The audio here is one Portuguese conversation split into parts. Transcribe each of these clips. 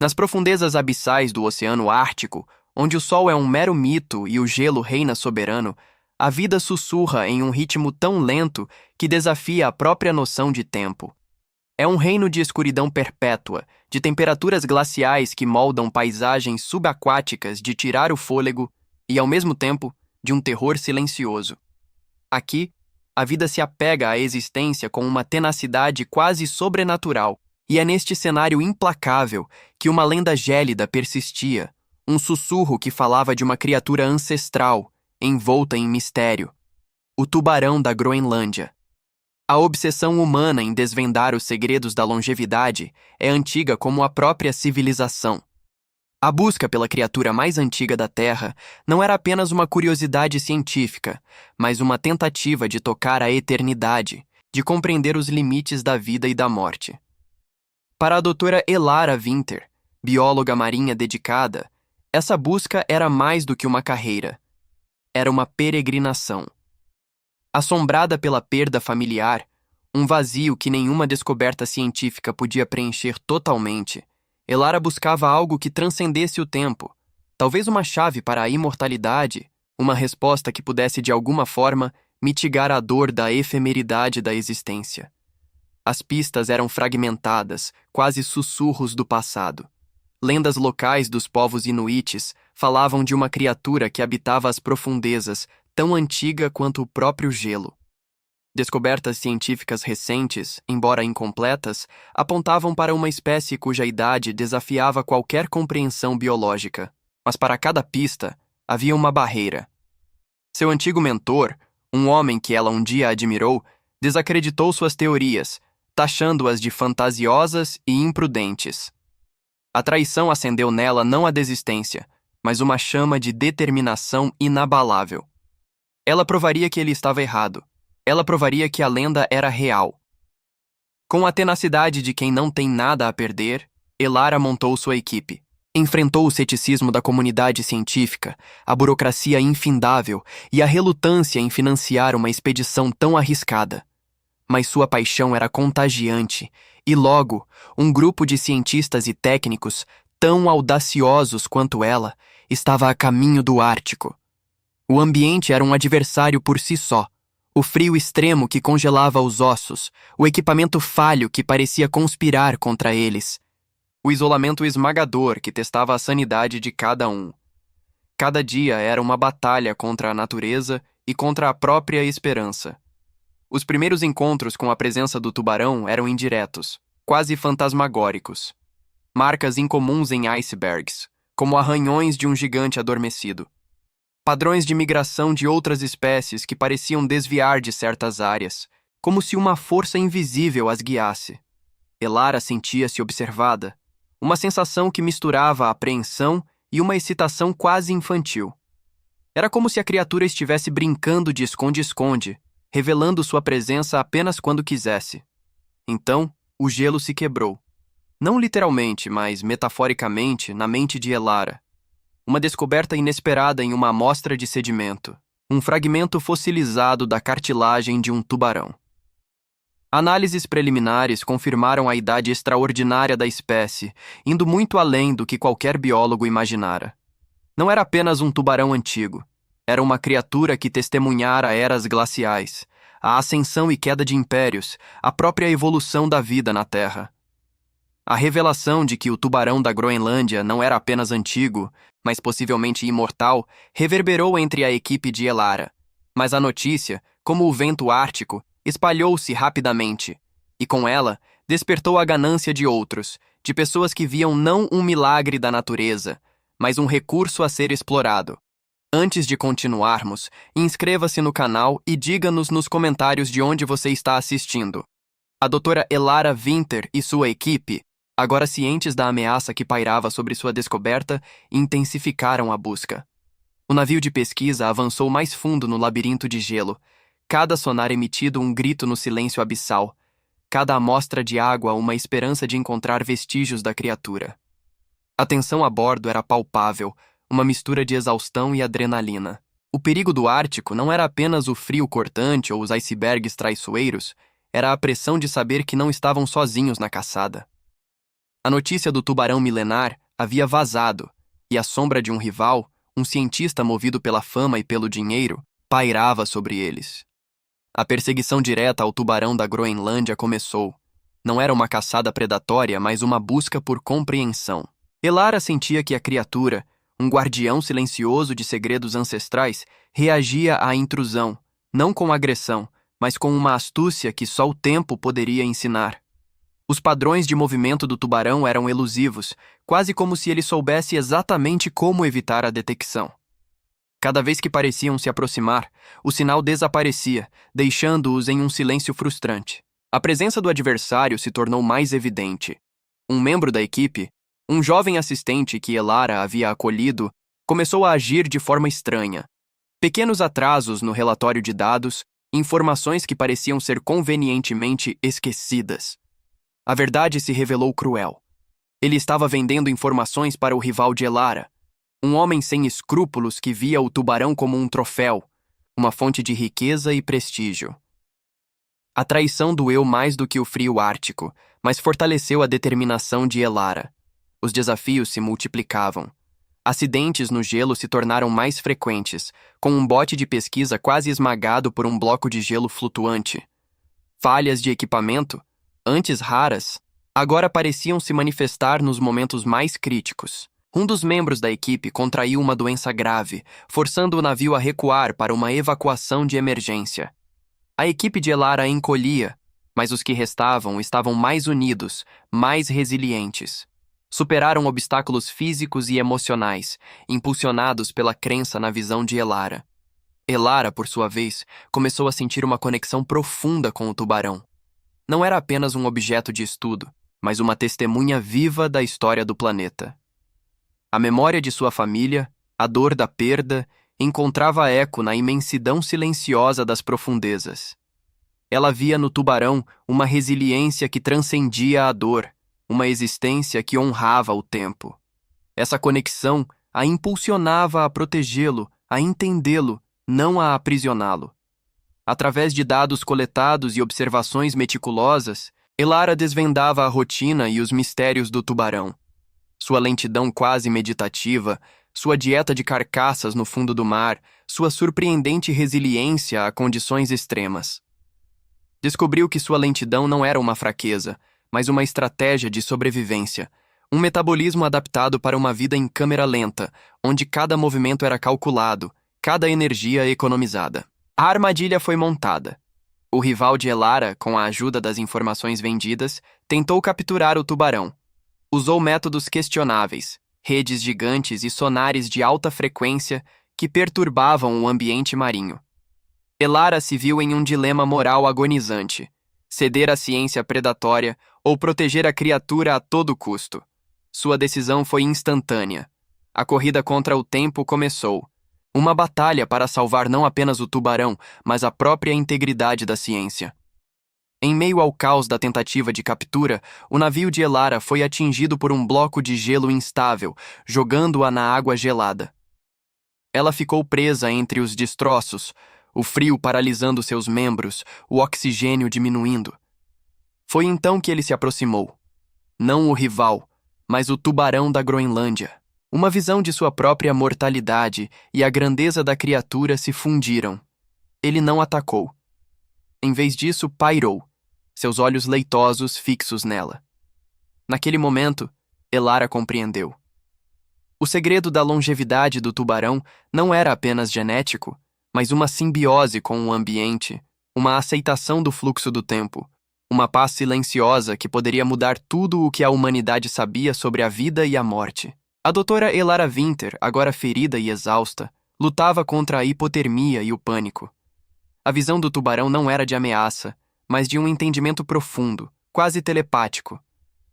Nas profundezas abissais do Oceano Ártico, onde o sol é um mero mito e o gelo reina soberano, a vida sussurra em um ritmo tão lento que desafia a própria noção de tempo. É um reino de escuridão perpétua, de temperaturas glaciais que moldam paisagens subaquáticas de tirar o fôlego e, ao mesmo tempo, de um terror silencioso. Aqui, a vida se apega à existência com uma tenacidade quase sobrenatural, e é neste cenário implacável que uma lenda gélida persistia, um sussurro que falava de uma criatura ancestral, envolta em mistério: o tubarão da Groenlândia. A obsessão humana em desvendar os segredos da longevidade é antiga como a própria civilização. A busca pela criatura mais antiga da Terra não era apenas uma curiosidade científica, mas uma tentativa de tocar a eternidade, de compreender os limites da vida e da morte. Para a doutora Elara Winter, bióloga marinha dedicada, essa busca era mais do que uma carreira. Era uma peregrinação. Assombrada pela perda familiar, um vazio que nenhuma descoberta científica podia preencher totalmente, Elara buscava algo que transcendesse o tempo, talvez uma chave para a imortalidade, uma resposta que pudesse de alguma forma mitigar a dor da efemeridade da existência. As pistas eram fragmentadas, quase sussurros do passado. Lendas locais dos povos inuites falavam de uma criatura que habitava as profundezas, tão antiga quanto o próprio gelo. Descobertas científicas recentes, embora incompletas, apontavam para uma espécie cuja idade desafiava qualquer compreensão biológica. Mas para cada pista, havia uma barreira. Seu antigo mentor, um homem que ela um dia admirou, desacreditou suas teorias, taxando-as de fantasiosas e imprudentes. A traição acendeu nela não a desistência, mas uma chama de determinação inabalável. Ela provaria que ele estava errado. Ela provaria que a lenda era real. Com a tenacidade de quem não tem nada a perder, Elara montou sua equipe. Enfrentou o ceticismo da comunidade científica, a burocracia infindável e a relutância em financiar uma expedição tão arriscada. Mas sua paixão era contagiante, e logo, um grupo de cientistas e técnicos, tão audaciosos quanto ela, estava a caminho do Ártico. O ambiente era um adversário por si só. O frio extremo que congelava os ossos, o equipamento falho que parecia conspirar contra eles, o isolamento esmagador que testava a sanidade de cada um. Cada dia era uma batalha contra a natureza e contra a própria esperança. Os primeiros encontros com a presença do tubarão eram indiretos, quase fantasmagóricos. Marcas incomuns em icebergs, como arranhões de um gigante adormecido. Padrões de migração de outras espécies que pareciam desviar de certas áreas, como se uma força invisível as guiasse. Elara sentia-se observada, uma sensação que misturava a apreensão e uma excitação quase infantil. Era como se a criatura estivesse brincando de esconde-esconde, revelando sua presença apenas quando quisesse. Então, o gelo se quebrou. Não literalmente, mas metaforicamente, na mente de Elara. Uma descoberta inesperada em uma amostra de sedimento. Um fragmento fossilizado da cartilagem de um tubarão. Análises preliminares confirmaram a idade extraordinária da espécie, indo muito além do que qualquer biólogo imaginara. Não era apenas um tubarão antigo. Era uma criatura que testemunhara eras glaciais, a ascensão e queda de impérios, a própria evolução da vida na Terra. A revelação de que o tubarão da Groenlândia não era apenas antigo, mas possivelmente imortal, reverberou entre a equipe de Elara. Mas a notícia, como o vento ártico, espalhou-se rapidamente, e com ela despertou a ganância de outros, de pessoas que viam não um milagre da natureza, mas um recurso a ser explorado. Antes de continuarmos, inscreva-se no canal e diga-nos nos comentários de onde você está assistindo. A doutora Elara Winter e sua equipe, agora cientes da ameaça que pairava sobre sua descoberta, intensificaram a busca. O navio de pesquisa avançou mais fundo no labirinto de gelo, cada sonar emitido um grito no silêncio abissal, cada amostra de água uma esperança de encontrar vestígios da criatura. A tensão a bordo era palpável, uma mistura de exaustão e adrenalina. O perigo do Ártico não era apenas o frio cortante ou os icebergs traiçoeiros, era a pressão de saber que não estavam sozinhos na caçada. A notícia do tubarão milenar havia vazado, e a sombra de um rival, um cientista movido pela fama e pelo dinheiro, pairava sobre eles. A perseguição direta ao tubarão da Groenlândia começou. Não era uma caçada predatória, mas uma busca por compreensão. Elara sentia que a criatura, um guardião silencioso de segredos ancestrais, reagia à intrusão, não com agressão, mas com uma astúcia que só o tempo poderia ensinar. Os padrões de movimento do tubarão eram elusivos, quase como se ele soubesse exatamente como evitar a detecção. Cada vez que pareciam se aproximar, o sinal desaparecia, deixando-os em um silêncio frustrante. A presença do adversário se tornou mais evidente. Um membro da equipe, um jovem assistente que Elara havia acolhido, começou a agir de forma estranha. Pequenos atrasos no relatório de dados, informações que pareciam ser convenientemente esquecidas. A verdade se revelou cruel. Ele estava vendendo informações para o rival de Elara, um homem sem escrúpulos que via o tubarão como um troféu, uma fonte de riqueza e prestígio. A traição doeu mais do que o frio ártico, mas fortaleceu a determinação de Elara. Os desafios se multiplicavam. Acidentes no gelo se tornaram mais frequentes, com um bote de pesquisa quase esmagado por um bloco de gelo flutuante. Falhas de equipamento, antes raras, agora pareciam se manifestar nos momentos mais críticos. Um dos membros da equipe contraiu uma doença grave, forçando o navio a recuar para uma evacuação de emergência. A equipe de Elara encolhia, mas os que restavam estavam mais unidos, mais resilientes. Superaram obstáculos físicos e emocionais, impulsionados pela crença na visão de Elara. Elara, por sua vez, começou a sentir uma conexão profunda com o tubarão. Não era apenas um objeto de estudo, mas uma testemunha viva da história do planeta. A memória de sua família, a dor da perda, encontrava eco na imensidão silenciosa das profundezas. Ela via no tubarão uma resiliência que transcendia a dor, uma existência que honrava o tempo. Essa conexão a impulsionava a protegê-lo, a entendê-lo, não a aprisioná-lo. Através de dados coletados e observações meticulosas, Elara desvendava a rotina e os mistérios do tubarão. Sua lentidão quase meditativa, sua dieta de carcaças no fundo do mar, sua surpreendente resiliência a condições extremas. Descobriu que sua lentidão não era uma fraqueza, mas uma estratégia de sobrevivência, um metabolismo adaptado para uma vida em câmera lenta, onde cada movimento era calculado, cada energia economizada. A armadilha foi montada. O rival de Elara, com a ajuda das informações vendidas, tentou capturar o tubarão. Usou métodos questionáveis, redes gigantes e sonares de alta frequência que perturbavam o ambiente marinho. Elara se viu em um dilema moral agonizante: ceder à ciência predatória ou proteger a criatura a todo custo. Sua decisão foi instantânea. A corrida contra o tempo começou. Uma batalha para salvar não apenas o tubarão, mas a própria integridade da ciência. Em meio ao caos da tentativa de captura, o navio de Elara foi atingido por um bloco de gelo instável, jogando-a na água gelada. Ela ficou presa entre os destroços, o frio paralisando seus membros, o oxigênio diminuindo. Foi então que ele se aproximou. Não o rival, mas o tubarão da Groenlândia. Uma visão de sua própria mortalidade e a grandeza da criatura se fundiram. Ele não atacou. Em vez disso, pairou, seus olhos leitosos fixos nela. Naquele momento, Elara compreendeu. O segredo da longevidade do tubarão não era apenas genético, mas uma simbiose com o ambiente, uma aceitação do fluxo do tempo, uma paz silenciosa que poderia mudar tudo o que a humanidade sabia sobre a vida e a morte. A doutora Elara Winter, agora ferida e exausta, lutava contra a hipotermia e o pânico. A visão do tubarão não era de ameaça, mas de um entendimento profundo, quase telepático.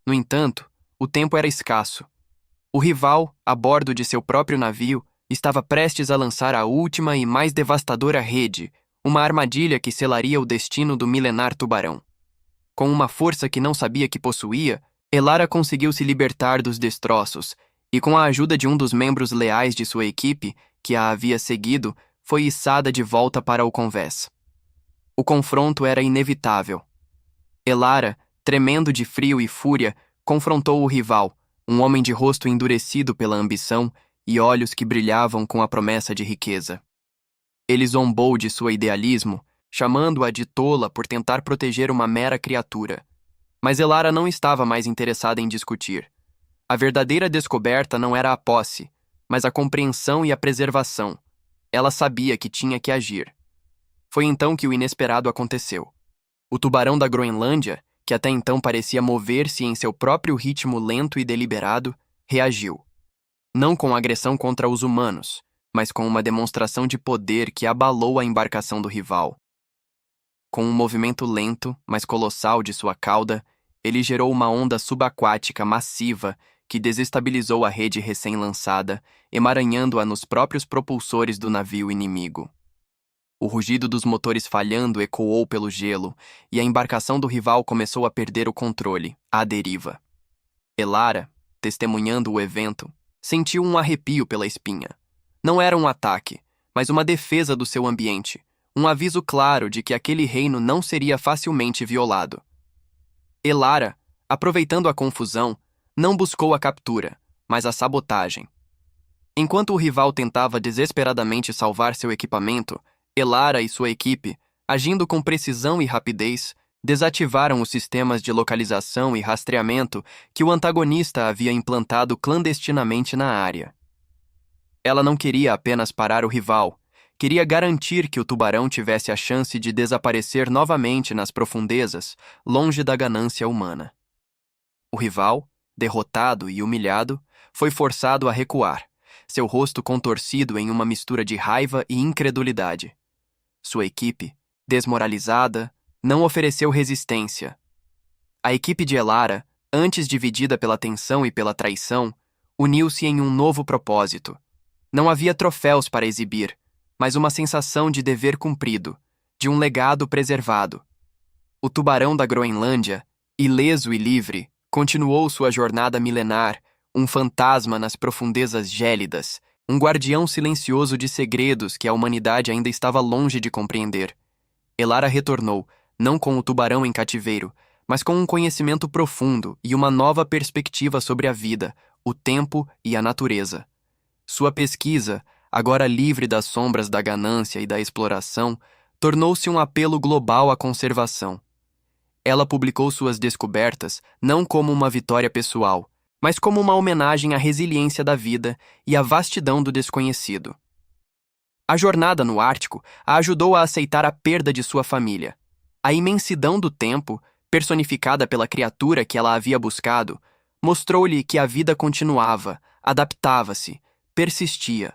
No entanto, o tempo era escasso. O rival, a bordo de seu próprio navio, estava prestes a lançar a última e mais devastadora rede, uma armadilha que selaria o destino do milenar tubarão. Com uma força que não sabia que possuía, Elara conseguiu se libertar dos destroços e, com a ajuda de um dos membros leais de sua equipe, que a havia seguido, foi içada de volta para o convés. O confronto era inevitável. Elara, tremendo de frio e fúria, confrontou o rival, um homem de rosto endurecido pela ambição e olhos que brilhavam com a promessa de riqueza. Ele zombou de sua idealismo, chamando-a de tola por tentar proteger uma mera criatura. Mas Elara não estava mais interessada em discutir. A verdadeira descoberta não era a posse, mas a compreensão e a preservação. Ela sabia que tinha que agir. Foi então que o inesperado aconteceu. O tubarão da Groenlândia, que até então parecia mover-se em seu próprio ritmo lento e deliberado, reagiu. Não com agressão contra os humanos, mas com uma demonstração de poder que abalou a embarcação do rival. Com um movimento lento, mas colossal de sua cauda, ele gerou uma onda subaquática massiva que desestabilizou a rede recém-lançada, emaranhando-a nos próprios propulsores do navio inimigo. O rugido dos motores falhando ecoou pelo gelo, e a embarcação do rival começou a perder o controle, à deriva. Elara, testemunhando o evento, sentiu um arrepio pela espinha. Não era um ataque, mas uma defesa do seu ambiente, um aviso claro de que aquele reino não seria facilmente violado. Elara, aproveitando a confusão, não buscou a captura, mas a sabotagem. Enquanto o rival tentava desesperadamente salvar seu equipamento, Elara e sua equipe, agindo com precisão e rapidez, desativaram os sistemas de localização e rastreamento que o antagonista havia implantado clandestinamente na área. Ela não queria apenas parar o rival, queria garantir que o tubarão tivesse a chance de desaparecer novamente nas profundezas, longe da ganância humana. O rival, derrotado e humilhado, foi forçado a recuar, seu rosto contorcido em uma mistura de raiva e incredulidade. Sua equipe, desmoralizada, não ofereceu resistência. A equipe de Elara, antes dividida pela tensão e pela traição, uniu-se em um novo propósito. Não havia troféus para exibir, mas uma sensação de dever cumprido, de um legado preservado. O tubarão da Groenlândia, ileso e livre, continuou sua jornada milenar, um fantasma nas profundezas gélidas, um guardião silencioso de segredos que a humanidade ainda estava longe de compreender. Elara retornou, não com o tubarão em cativeiro, mas com um conhecimento profundo e uma nova perspectiva sobre a vida, o tempo e a natureza. Sua pesquisa, agora livre das sombras da ganância e da exploração, tornou-se um apelo global à conservação. Ela publicou suas descobertas não como uma vitória pessoal, mas como uma homenagem à resiliência da vida e à vastidão do desconhecido. A jornada no Ártico a ajudou a aceitar a perda de sua família. A imensidão do tempo, personificada pela criatura que ela havia buscado, mostrou-lhe que a vida continuava, adaptava-se, persistia.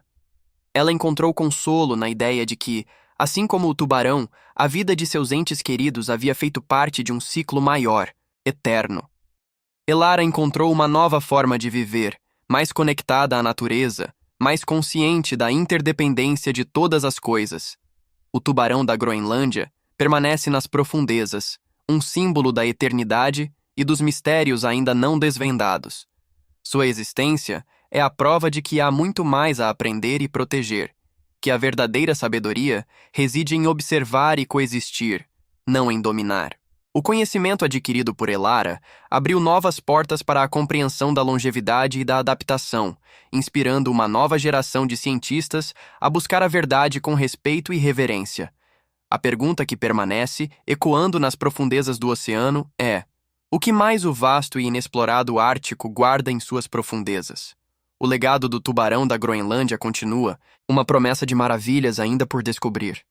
Ela encontrou consolo na ideia de que, assim como o tubarão, a vida de seus entes queridos havia feito parte de um ciclo maior, eterno. Elara encontrou uma nova forma de viver, mais conectada à natureza, mais consciente da interdependência de todas as coisas. O tubarão da Groenlândia permanece nas profundezas, um símbolo da eternidade e dos mistérios ainda não desvendados. Sua existência é a prova de que há muito mais a aprender e proteger, que a verdadeira sabedoria reside em observar e coexistir, não em dominar. O conhecimento adquirido por Elara abriu novas portas para a compreensão da longevidade e da adaptação, inspirando uma nova geração de cientistas a buscar a verdade com respeito e reverência. A pergunta que permanece, ecoando nas profundezas do oceano, é: o que mais o vasto e inexplorado Ártico guarda em suas profundezas? O legado do tubarão da Groenlândia continua, uma promessa de maravilhas ainda por descobrir.